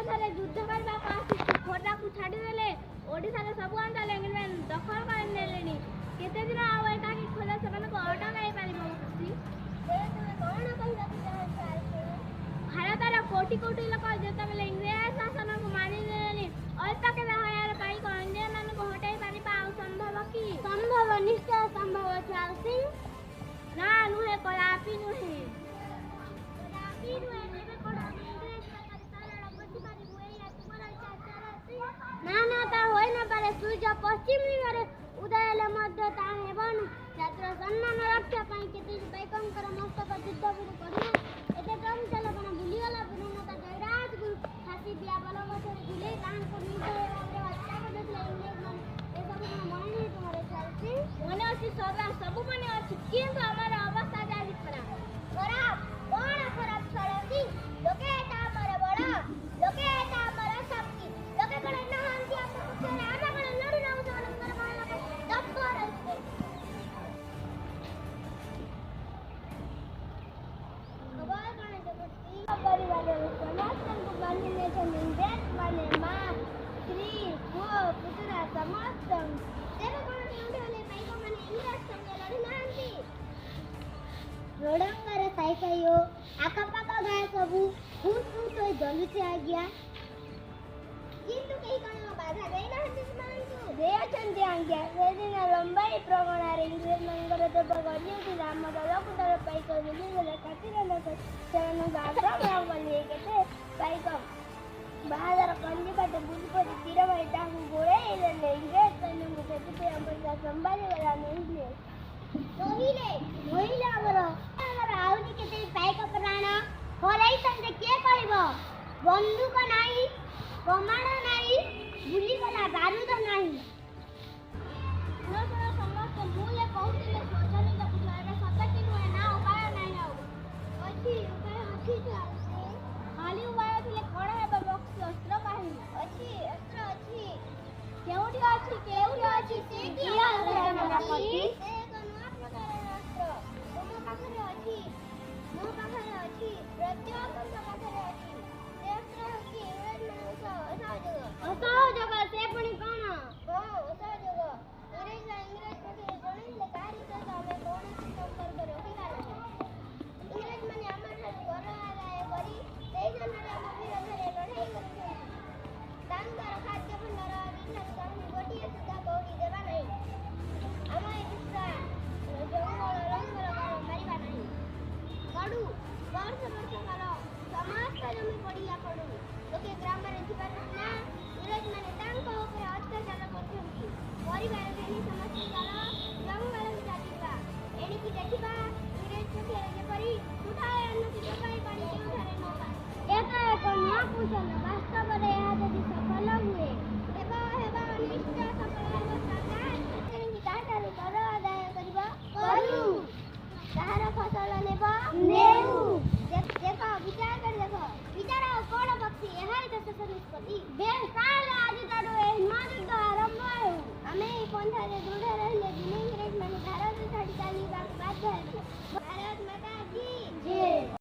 ଓଡ଼ିଶାରେ ଯୁଦ୍ଧ କରିବାକୁ ଆସିଛି ଖୋର୍ଦ୍ଧାକୁ ଛାଡ଼ିଦେଲେ ଓଡ଼ିଶାର ସବୁ ଅଞ୍ଚଳ ଇଂରେଜ ଦଖଲ କରିନେଲେଣି। କେତେ ଦିନ ଆଉ ଏକାକି ଖୋର୍ଦ୍ଧା ସେମାନଙ୍କୁ ଅଟକାଇ ପାରିବ? ଭାରତର କୋଟି କୋଟି ଲୋକ ଯେତେବେଳେ ଇଂରେଜ ଶାସନକୁ ମାନିନେଲେଣି ଅଳ୍ପ କେବେ ହୟାର ପାଇ ଇଂରେଜମାନଙ୍କୁ ହଟାଇ ପାରିବା ଆଉ ସମ୍ଭବ କି? ସମ୍ଭବ, ନିଶ୍ଚୟ ସମ୍ଭବ ଚାଲସି। ନା ନୁହେଁ, କଦାପି ନୁହେଁ। ନା ନା, ତା ହୋଇ ନପାରେ। ସୂର୍ଯ୍ୟ ପଶ୍ଚିମ ଦିଗରେ ଉଦୟ ହେଲେ ମଧ୍ୟ ତାହା ହେବ ନାହିଁ। ଜାତିର ସମ୍ମାନ ରକ୍ଷା ପାଇଁ କେତେ ପାଇକଙ୍କର ମସ୍ତକ ଯୁଦ୍ଧପୁର କରିବେ। ଏତେ କମ୍ ଚାଲ କଣ ଭୁଲିଗଲା ପୁରୁଣତା ଜୟରାଜ ଗୁରୁ ଫାଶୀ ଦିଆ ବଲଗଛରେ ଝୁଲେଇ ତାହାଙ୍କୁ ନିର୍ଦ୍ଦୟ ଭାବରେ ହତ୍ୟା କରିଦେଇଥିଲେ ଇଂରେଜମାନେ। ଏସବୁ କଣ ମନେ ନାହିଁ ତୁମର ଚାଲିଛି? ମନେ ଅଛି ସଦା, ସବୁ ମନେ ଅଛି, କିନ୍ତୁ ଆମର ଅବସ୍ଥା ଯାଇ ଖରାପ। ଖରାପ କଣ ଖରାପ ଚଳନ୍ତି? ଲୋକେ ଏଟା ଆମର ବଳ, ଲୋକେ ଏଟା ଆମର ଶକ୍ତି। ଲୋକେ କଣ ନାହାନ୍ତି ଆମ ପକ୍ଷରେ? ଆମେ କଣ ଲଢି ନାଉ ସେମାନଙ୍କର ମନକୁ ଦମ୍ଭ ରହିছে। ଖବର କଣ ଜଗତୀ? ପରିବାରର ସମସ୍ତଙ୍କୁ ବାନ୍ଧି ନେଇଛନ୍ତି ଇଂରେଜମାନେ, ମା, ସ୍ତ୍ରୀ, ପୁଅ, ପୁତୁରା ସମସ୍ତଙ୍କୁ। ତେବେ କଣ କେଉଁଠି ହେଲେ ପାଇକମାନେ ଇଂରେଜ ସଙ୍ଗେ ଲଢି ନାହାନ୍ତି? ରୋଡଙ୍ଗର ସାଇ ସାଇ ଓ ଆଖପାଖ ଗାଁ ସବୁ ଫୁଟ୍ ଫୁଟ୍ ହୋଇ ଜଳୁଛି ଆଜ୍ଞା, କିନ୍ତୁ କେହି କଣ ବାଧା ଦେଇନାହାନ୍ତି ସେମାନଙ୍କୁ? ଦେଇଅଛନ୍ତି ଆଜ୍ଞା। ସେଦିନ ଲମ୍ବାଇ ପ୍ରଗଣାରେ ଇଂରେଜମାନଙ୍କର ଦେବ ଗଡ଼ିଅଛି ରାମ ଦଳକୁ ଦଳ ପାଇକ ମିଳିଗଲେ ଖାତିର ଲୋକ ସେମାନଙ୍କୁ ଆକ୍ରମଣ କଲେ। କେତେ ପାଇକ ବାହାଦର କଞ୍ଜିକାଟେ ବୁଲି ପରି ତୀର ମାରି ତାଙ୍କୁ ଗୋଳେଇ ଦେଲେ। ଇଂରେଜ ସୈନ୍ୟଙ୍କୁ ସେଥିପାଇଁ ଅବସ୍ଥା ସମ୍ଭାଳିଗଲା ନୋହିଲେ ଆମର ଆହୁରି କେତେ ପାଇକ ପ୍ରାଣ ହରାଇଥାନ୍ତେ କିଏ କହିବ? ବନ୍ଧୁକ ନାହିଁ, କମାଣ ନାହିଁ, ବୁଲିଗଲା ବାରୁଦ ନାହିଁ। ସମସ୍ତେ ମୁଁ ଏ କହୁଥିଲେ ସ୍ୱଜନୀ ଦେଖୁଛ, ଏବେ ସତ କି ନୁହେଁ? ନା ଉପାୟ ନାହିଁ? ଆଉ ଅଛି, ଉପାୟ ଅଛି। ଖାଲି ଉପାୟ ଥିଲେ କଣ ହେବ? ବକ୍ସି ଅସ୍ତ୍ର ବାହିନୀ ଅଛି, ଅସ୍ତ୍ର ଅଛି। କେଉଁଠି ଅଛି? କେଉଁଠି ଅଛି? ସେ କି ଅସ୍ତ୍ର? ମୋ ପାଖରେ ଅଛି, ପ୍ରତ୍ୟେକଙ୍କ ପାଖରେ ଅଛି। ସେ ଅସ୍ତ୍ର ହେଉଛି ଇଂରେଜମାନଙ୍କ ଅସହଯୋଗ। ସେ ପୁଣି କଣ? ଅସହଯୋଗ। ଇଂରେଜ ପାଖରେ ଜଣେଇଲେ କାହାରି ସହିତ ଆମେ କୌଣସି ସମ୍ପର୍କ ରଖିବା ନାହିଁ। ଇଂରେଜମାନେ ଆମଠାରୁ କର ଆଦାୟ କରି ସେହି ସମୟରେ ଆମ ବିରୋଧରେ ଲଢ଼େଇ କରୁଛନ୍ତି। ତାଙ୍କର ଖାଦ୍ୟ ଭଣ୍ଡାର ଆଦିଠାରୁ କାହାକୁ ଗୋଟିଏ ସୁଦ୍ଧା କଉଡ଼ି ଦେବା ନାହିଁ। ଆମ ଏ ବିଶ୍ୱାସ ଜଙ୍ଗଲ ରଙ୍ଗଲ ମାରିବା ନାହିଁ। ପଡ଼ୁ ବର୍ଷ କାଳ ସମସ୍ତ ଜମି ପଡ଼ିଆ ପଡ଼ୁ। ଲୋକେ ଗ୍ରାମରେ ଥିବାରୁ ସିନା ଇଂରେଜମାନେ ତାଙ୍କ ଉପରେ ଅତ୍ୟାଚାର କରୁଛନ୍ତି। ପରିବାର ଘେନି ସମସ୍ତେ ଚାଲ ଜଙ୍ଗଲକୁ ଚାଲିବା। ଏଣିକି ଦେଖିବା ଇଂରେଜ ପକ୍ଷରେ ଯେପରି ମୁଠାଏ ଉନ୍ନତି ଯୋଗାଇ ପାଣି କେଉଁଠାରେ ନବା। ଏକ ନୂଆ କୌଶଳ। ବାସ୍ତବରେ ଏହା ଯଦି ସଫଳ ହୁଏ ହେବ ନିଶ୍ଚୟ ସଫଳ ହେବ। ସରକାର ତେଣିକି କାହାଠାରୁ କର ଆଦାୟ କରିବ? କରୁ। କାହାର ଫସଲ ନେବ? ନେଉ। ଦେଖ, ବିଚାର କରି ଦେଖ। ବିଚାର ଆଉ କଣ ବକ୍ସି? ଏହାଇ ତ ଶେଷ ନିଷ୍ପତ୍ତି। ବେଶ, ତାହେଲେ ଆଜିଠାରୁ ଏହି ମହାଯୁଦ୍ଧ ଆରମ୍ଭ ହେଉ। ଆମେ ଏହି ପନ୍ଥାରେ ଦୃଢ଼ ରହିଲେ ଦିନେ ଇଂରେଜମାନେ ଭାରତ ଛାଡ଼ି ଚାଲିବାକୁ ବାଧ୍ୟ ହେବେ। ଭାରତ ମାତା